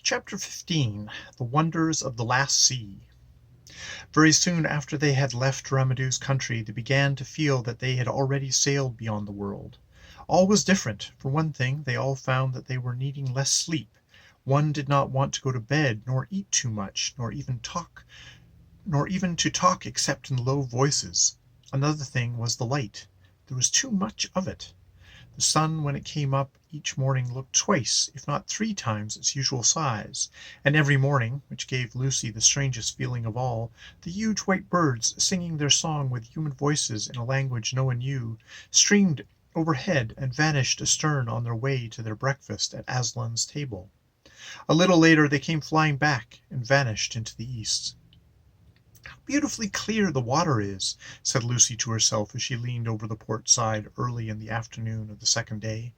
Chapter 15. The Wonders of the Last Sea. Very soon after they had left Ramadou's country, they began to feel that they had already sailed beyond the world. All was different. For one thing, they all found that they were needing less sleep. One did not want to go to bed, nor eat too much, nor even to talk except in low voices. Another thing was the light. There was too much of it. The sun, when it came up each morning, looked twice, if not 3 times, its usual size, and every morning, which gave Lucy the strangest feeling of all, the huge white birds, singing their song with human voices in a language no one knew, streamed overhead and vanished astern on their way to their breakfast at Aslan's table. A little later they came flying back and vanished into the east. "How beautifully clear the water is," said Lucy to herself as she leaned over the port side early in the afternoon of the second day.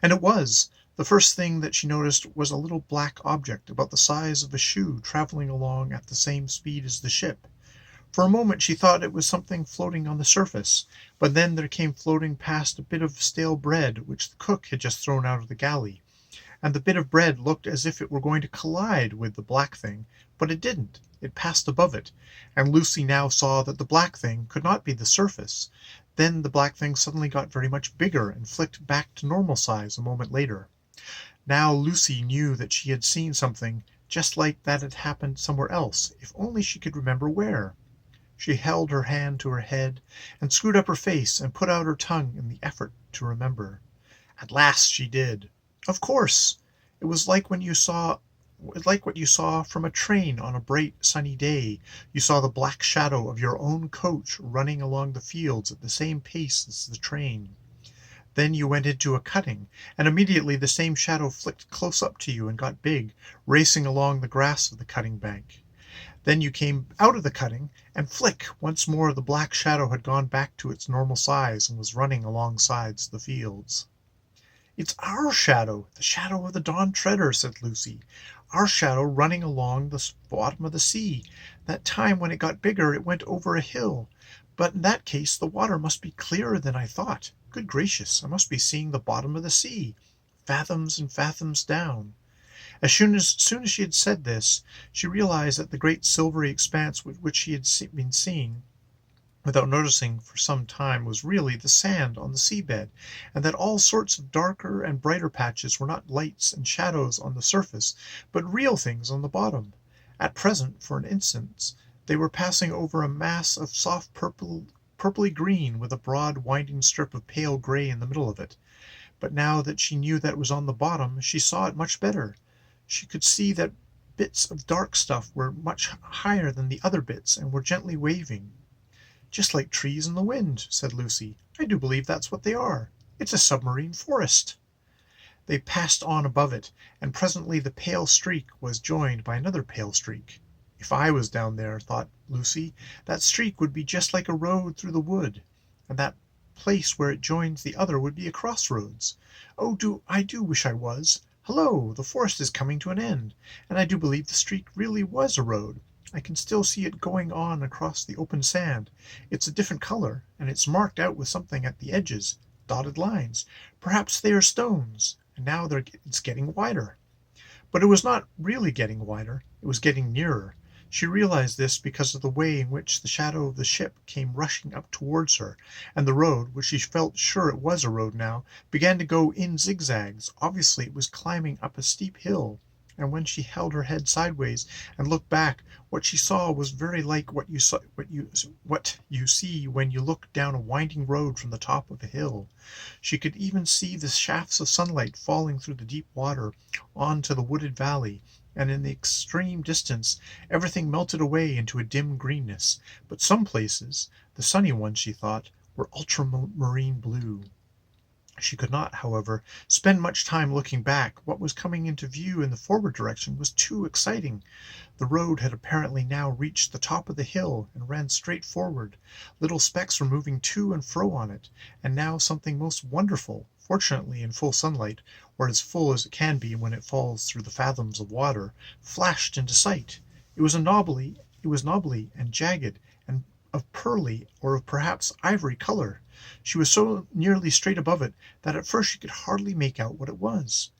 And it was. The first thing that she noticed was a little black object about the size of a shoe traveling along at the same speed as the ship. For a moment she thought it was something floating on the surface, but then there came floating past a bit of stale bread which the cook had just thrown out of the galley, and the bit of bread looked as if it were going to collide with the black thing, but it didn't. It passed above it, and Lucy now saw that the black thing could not be the surface. Then the black thing suddenly got very much bigger and flicked back to normal size a moment later. Now Lucy knew that she had seen something just like that had happened somewhere else, if only she could remember where. She held her hand to her head and screwed up her face and put out her tongue in the effort to remember. At last she did. Of course! It was like what you saw from a train on a bright sunny day. You saw the black shadow of your own coach running along the fields at the same pace as the train. Then you went into a cutting, and immediately the same shadow flicked close up to you and got big, racing along the grass of the cutting bank. Then you came out of the cutting, and flick, once more the black shadow had gone back to its normal size and was running alongside the fields. "It's our shadow, the shadow of the Dwn Trdr," said Lucy. "Our shadow running along the bottom of the sea. That time when it got bigger it went over a hill. But in that case the water must be clearer than I thought. Good gracious, I must be seeing the bottom of the sea, fathoms and fathoms down." As soon as she had said this, she realized that the great silvery expanse which she had been seeing without noticing for some time was really the sand on the seabed, and that all sorts of darker and brighter patches were not lights and shadows on the surface, but real things on the bottom. At present, for an instant, they were passing over a mass of soft purply green with a broad winding strip of pale gray in the middle of it. But now that she knew that it was on the bottom, she saw it much better. She could see that bits of dark stuff were much higher than the other bits and were gently waving. "Just like trees in the wind," said Lucy. "I do believe that's what they are. It's a submarine forest." They passed on above it, and presently the pale streak was joined by another pale streak. "If I was down there," thought Lucy, "that streak would be just like a road through the wood, and that place where it joins the other would be a crossroads. I do wish I was. Hello, the forest is coming to an end, and I do believe the streak really was a road. I can still see it going on across the open sand. It's a different color, and it's marked out with something at the edges, dotted lines. Perhaps they are stones, and now it's getting wider." But it was not really getting wider, it was getting nearer. She realized this because of the way in which the shadow of the ship came rushing up towards her, and the road, which she felt sure it was a road now, began to go in zigzags. Obviously it was climbing up a steep hill. And when she held her head sideways and looked back, what she saw was very like what you see when you look down a winding road from the top of a hill. She could even see the shafts of sunlight falling through the deep water on to the wooded valley, and in the extreme distance everything melted away into a dim greenness. But some places, the sunny ones, she thought, were ultramarine blue. She could not, however, spend much time looking back. What was coming into view in the forward direction was too exciting. The road had apparently now reached the top of the hill and ran straight forward. Little specks were moving to and fro on it, and now something most wonderful, fortunately in full sunlight, or as full as it can be when it falls through the fathoms of water, flashed into sight. It was knobbly and jagged, and of pearly, or of perhaps ivory color. She was so nearly straight above it that at first she could hardly make out what it was.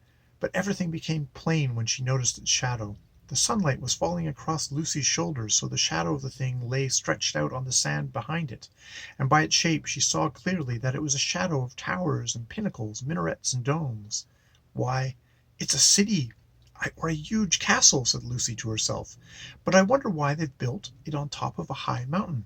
but everything became plain when she noticed its shadow. The sunlight was falling across Lucy's shoulders, so the shadow of the thing lay stretched out on the sand behind it, and by its shape she saw clearly that it was a shadow of towers and pinnacles, minarets and domes. "Why, it's a city, or a huge castle," said Lucy to herself, "but I wonder why they've built it on top of a high mountain."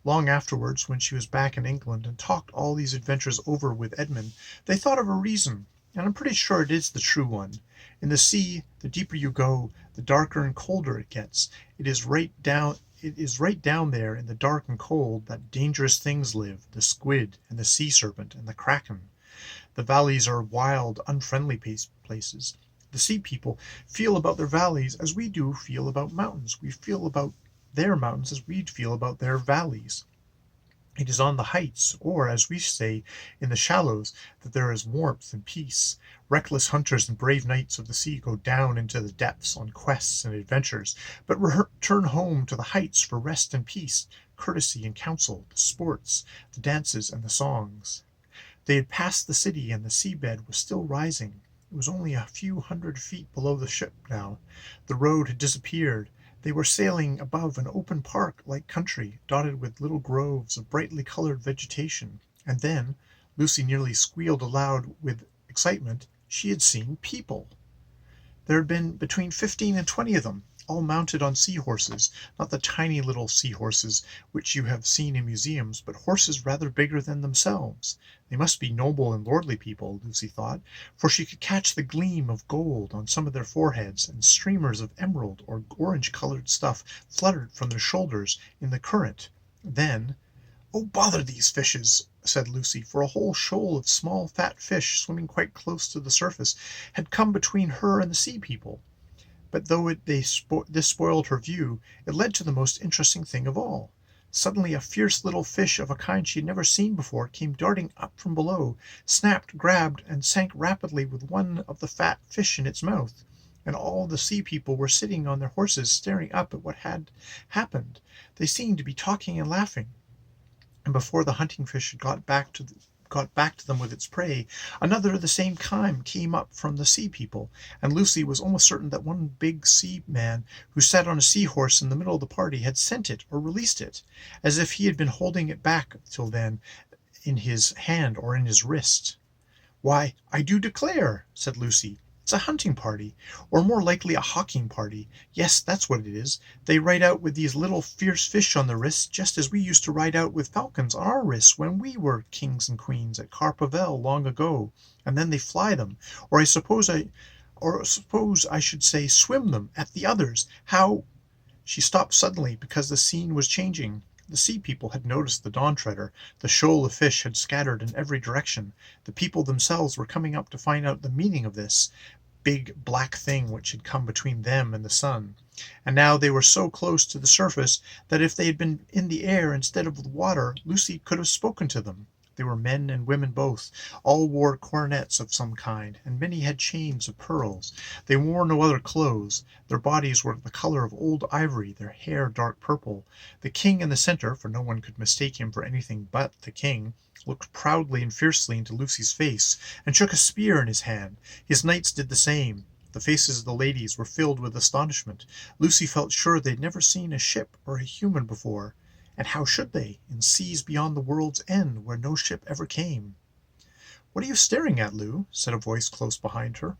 Long afterwards, when she was back in England and talked all these adventures over with Edmund, they thought of a reason, and I'm pretty sure it is the true one. In the sea, the deeper you go, the darker and colder it gets. It is right down there in the dark and cold that dangerous things live, the squid and the sea serpent and the kraken. The valleys are wild, unfriendly places. The sea people feel about their valleys as we do feel about mountains. We feel about their mountains as we'd feel about their valleys. It is on the heights, or, as we say, in the shallows, that there is warmth and peace. Reckless hunters and brave knights of the sea go down into the depths on quests and adventures, but return home to the heights for rest and peace, courtesy and counsel, the sports, the dances, and the songs. They had passed the city, and the seabed was still rising. It was only a few hundred feet below the ship now. The road had disappeared. They were sailing above an open park-like country, dotted with little groves of brightly colored vegetation. And then, Lucy nearly squealed aloud with excitement, she had seen people. There had been between 15 and 20 of them, all mounted on seahorses, not the tiny little seahorses which you have seen in museums, but horses rather bigger than themselves. They must be noble and lordly people, Lucy thought, for she could catch the gleam of gold on some of their foreheads, and streamers of emerald or orange-colored stuff fluttered from their shoulders in the current. Then, "Oh, bother these fishes," said Lucy, for a whole shoal of small fat fish, swimming quite close to the surface, had come between her and the sea people. But though this spoiled her view, it led to the most interesting thing of all. Suddenly a fierce little fish of a kind she had never seen before came darting up from below, snapped, grabbed, and sank rapidly with one of the fat fish in its mouth. And all the sea people were sitting on their horses staring up at what had happened. They seemed to be talking and laughing. And before the hunting fish had got back to them with its prey, another of the same kind came up from the sea people, and Lucy was almost certain that one big sea man who sat on a seahorse in the middle of the party had sent it or released it, as if he had been holding it back till then in his hand or in his wrist. "Why, I do declare," said Lucy, "it's a hunting party, or more likely a hawking party. Yes, that's what it is. They ride out with these little fierce fish on their wrists, just as we used to ride out with falcons on our wrists when we were kings and queens at Carpavel long ago, and then they fly them, or suppose I should say swim them at the others. How—" She stopped suddenly because the scene was changing. The sea people had noticed the Dwn Trdr. The shoal of fish had scattered in every direction. The people themselves were coming up to find out the meaning of this big black thing which had come between them and the sun. And now they were so close to the surface that if they had been in the air instead of the water, Lucy could have spoken to them. They were men and women both. All wore coronets of some kind, and many had chains of pearls. They wore no other clothes. Their bodies were the color of old ivory, their hair dark purple. The king in the center, for no one could mistake him for anything but the king, looked proudly and fiercely into Lucy's face, and shook a spear in his hand. His knights did the same. The faces of the ladies were filled with astonishment. Lucy felt sure they'd never seen a ship or a human before. And how should they, in seas beyond the world's end, where no ship ever came? "What are you staring at, Lou?" said a voice close behind her.